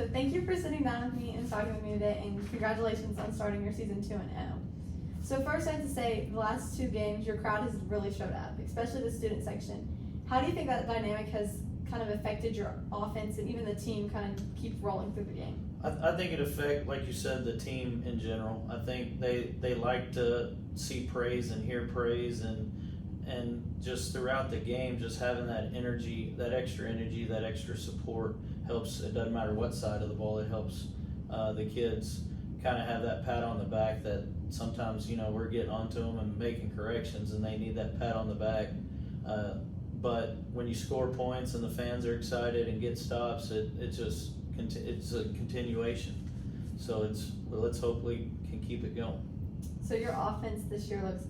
So thank you for sitting down with me and talking with me today, and congratulations on starting your season 2-0. So first I have to say, the last 2 games, your crowd has really showed up, especially the student section. How do you think that dynamic has kind of affected your offense and even the team kind of keep rolling through the game? I think it affects, like you said, the team in general. I think they like to see praise and hear praise, and just throughout the game, just having that energy, that extra support helps. It doesn't matter what side of the ball, it helps the kids kind of have that pat on the back that sometimes, we're getting onto them and making corrections and they need that pat on the back. But when you score points and the fans are excited and get stops, it's a continuation. So let's hope we can keep it going. So your offense this year looks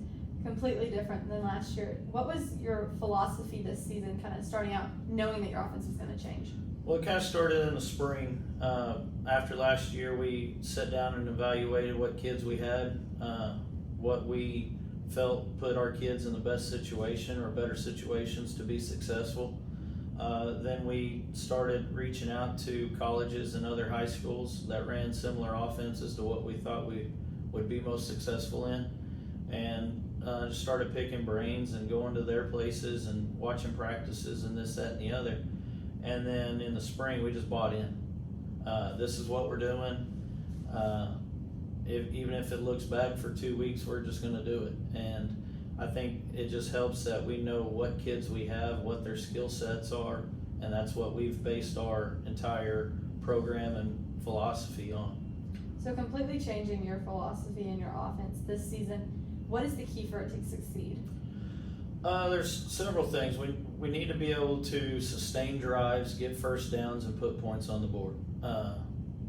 completely different than last year. What was your philosophy this season, kind of starting out knowing that your offense was going to change? Well, it kind of started in the spring. After last year, we sat down and evaluated what kids we had, what we felt put our kids in the best situation or better situations to be successful. Then we started reaching out to colleges and other high schools that ran similar offenses to what we thought we would be most successful in, and just started picking brains and going to their places and watching practices and this, that, and the other. And then in the spring, we just bought in. This is what we're doing. Even if it looks bad for 2 weeks, we're just going to do it. And I think it just helps that we know what kids we have, what their skill sets are, and that's what we've based our entire program and philosophy on. So completely changing your philosophy and your offense this season, what is the key for it to succeed? There's several things. We need to be able to sustain drives, get first downs, and put points on the board.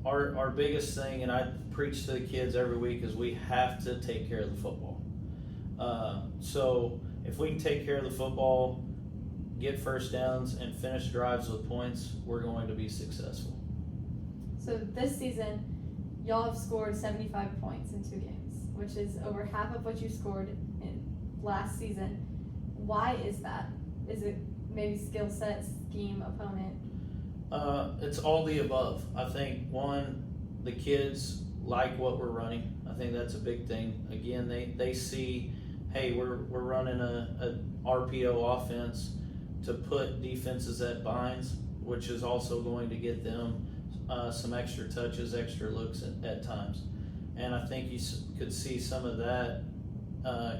Our biggest thing, and I preach to the kids every week, is we have to take care of the football. So if we can take care of the football, get first downs, and finish drives with points, we're going to be successful. So this season, y'all have scored 75 points in 2 games, which is over half of what you scored in last season. Why is that? Is it maybe skill set, scheme, opponent? It's all the above. I think, one, the kids like what we're running. I think that's a big thing. Again, they see, hey, we're running a RPO offense to put defenses at binds, which is also going to get them some extra touches, extra looks at times. And I think you could see some of that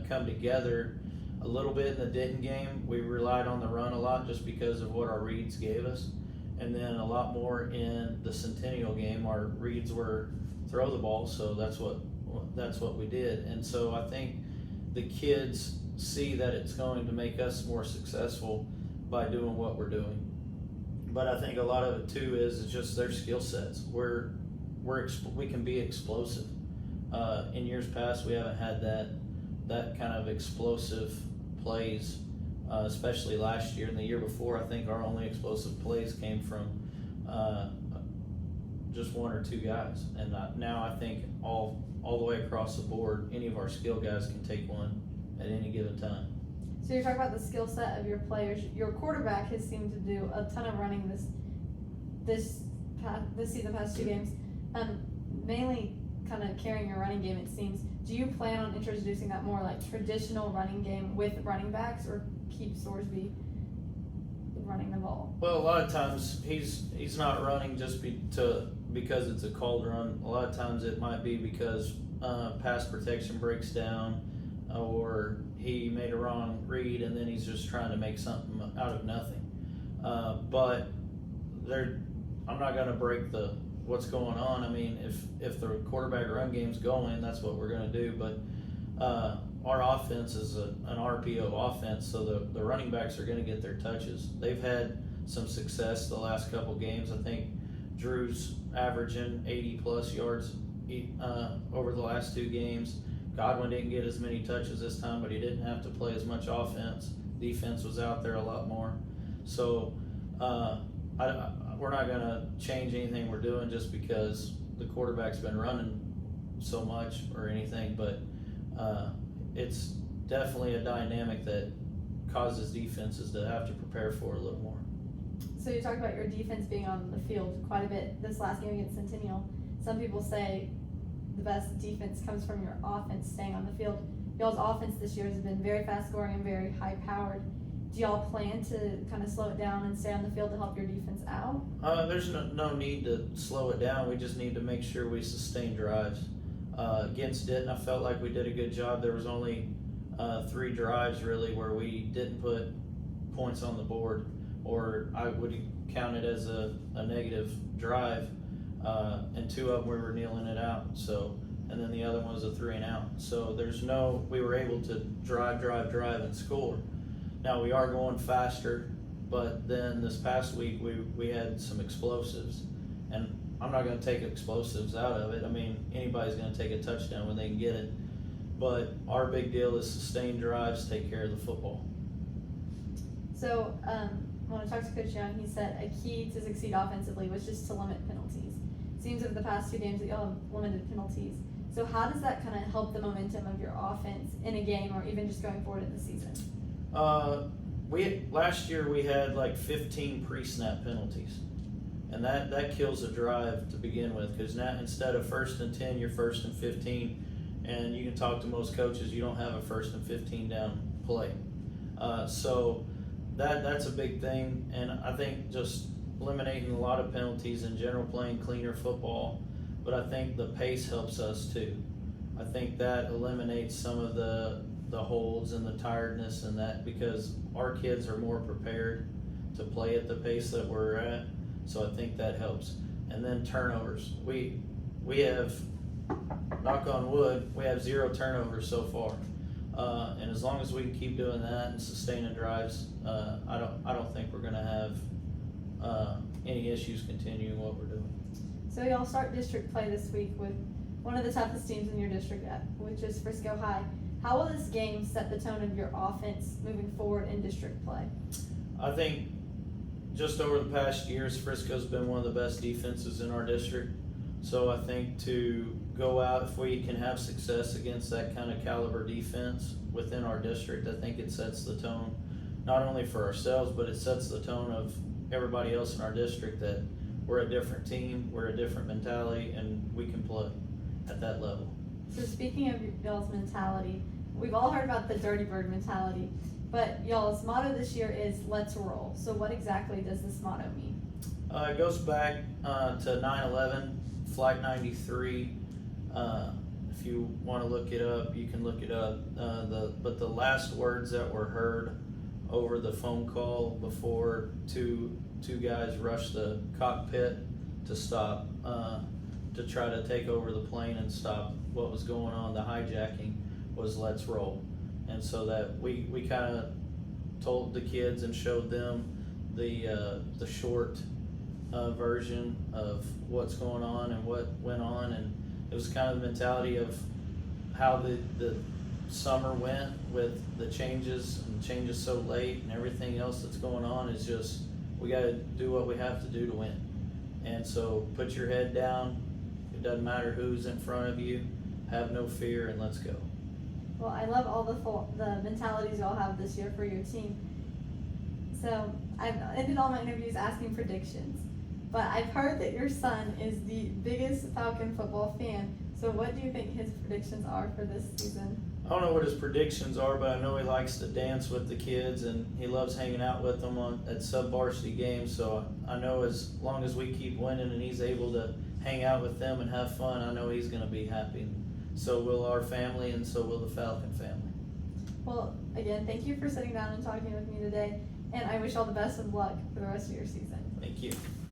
come together a little bit in the Denton game. We relied on the run a lot just because of what our reads gave us. And then a lot more in the Centennial game. Our reads were throw the ball, so that's what we did. And so I think the kids see that it's going to make us more successful by doing what we're doing. But I think a lot of it too is just their skill sets. We can be explosive. In years past, we haven't had that kind of explosive plays, especially last year and the year before. I think our only explosive plays came from just 1 or 2 guys, and now I think all the way across the board, any of our skill guys can take one at any given time. So you're talking about the skill set of your players. Your quarterback has seemed to do a ton of running this season, past 2 games, mainly kind of carrying your running game, it seems. Do you plan on introducing that more like traditional running game with running backs, or keep Sorsby running the ball? Well, a lot of times he's not running just because it's a called run. A lot of times it might be because pass protection breaks down, or he made a wrong read and then he's just trying to make something out of nothing. But I'm not going to break what's going on. I mean, if the quarterback run game's going, that's what we're going to do. But our offense is an RPO offense, so the running backs are going to get their touches. They've had some success the last couple games. I think Drew's averaging 80-plus yards over the last 2 games. Godwin didn't get as many touches this time, but he didn't have to play as much offense. Defense was out there a lot more. So we're not going to change anything we're doing just because the quarterback's been running so much or anything, but it's definitely a dynamic that causes defenses to have to prepare for a little more. So you talked about your defense being on the field quite a bit this last game against Centennial. Some people say the best defense comes from your offense staying on the field. Y'all's offense this year has been very fast scoring and very high powered. Do y'all plan to kind of slow it down and stay on the field to help your defense out? There's no need to slow it down. We just need to make sure we sustain drives. Against Denton, I felt like we did a good job. There was only 3 drives really where we didn't put points on the board, or I would count it as a negative drive, and 2 of them we were kneeling it out. So, and then the other one was a 3 and out. So we were able to drive and score. Now we are going faster, but then this past week we had some explosives, and I'm not going to take explosives out of it. I mean, anybody's going to take a touchdown when they can get it, but our big deal is sustain drives, take care of the football. So when I talked to Coach Young, he said a key to succeed offensively was just to limit penalties. Seems over the past 2 games that y'all have limited penalties. So how does that kind of help the momentum of your offense in a game, or even just going forward in the season? Last year we had like 15 pre-snap penalties, and that kills a drive to begin with, because now instead of 1st and 10, you're 1st and 15, and you can talk to most coaches, you don't have a 1st and 15 down play. So that's a big thing, and I think just eliminating a lot of penalties in general, playing cleaner football, but I think the pace helps us too. I think that eliminates some of the holds and the tiredness and that, because our kids are more prepared to play at the pace that we're at, so I think that helps. And then turnovers. We have, knock on wood, we have 0 turnovers so far. And as long as we can keep doing that and sustaining drives, I don't think we're going to have any issues continuing what we're doing. So y'all start district play this week with one of the toughest teams in your district, which is Frisco High. How will this game set the tone of your offense moving forward in district play? I think just over the past years, Frisco's been one of the best defenses in our district. So I think to go out, if we can have success against that kind of caliber defense within our district, I think it sets the tone not only for ourselves, but it sets the tone of everybody else in our district that we're a different team, we're a different mentality, and we can play at that level. So speaking of y'all's mentality, we've all heard about the Dirty Bird mentality, but y'all's motto this year is "Let's Roll." So what exactly does this motto mean? It goes back to 9/11, Flight 93. If you want to look it up, you can look it up. But the last words that were heard over the phone call before two guys rushed the cockpit to stop, to try to take over the plane and stop what was going on, the hijacking, was "Let's roll." And so that we kind of told the kids and showed them the short version of what's going on and what went on, and it was kind of the mentality of how the summer went with the changes so late and everything else that's going on. Is just, we got to do what we have to do to win. And so put your head down. It doesn't matter who's in front of you. Have no fear, and let's go. Well, I love all the mentalities y'all have this year for your team. So I've ended all my interviews asking predictions, but I've heard that your son is the biggest Falcon football fan. So what do you think his predictions are for this season? I don't know what his predictions are, but I know he likes to dance with the kids, and he loves hanging out with them at sub-varsity games. So I know as long as we keep winning and he's able to hang out with them and have fun, I know he's going to be happy. So will our family, and so will the Falcon family. Well, again, thank you for sitting down and talking with me today, and I wish all the best of luck for the rest of your season. Thank you.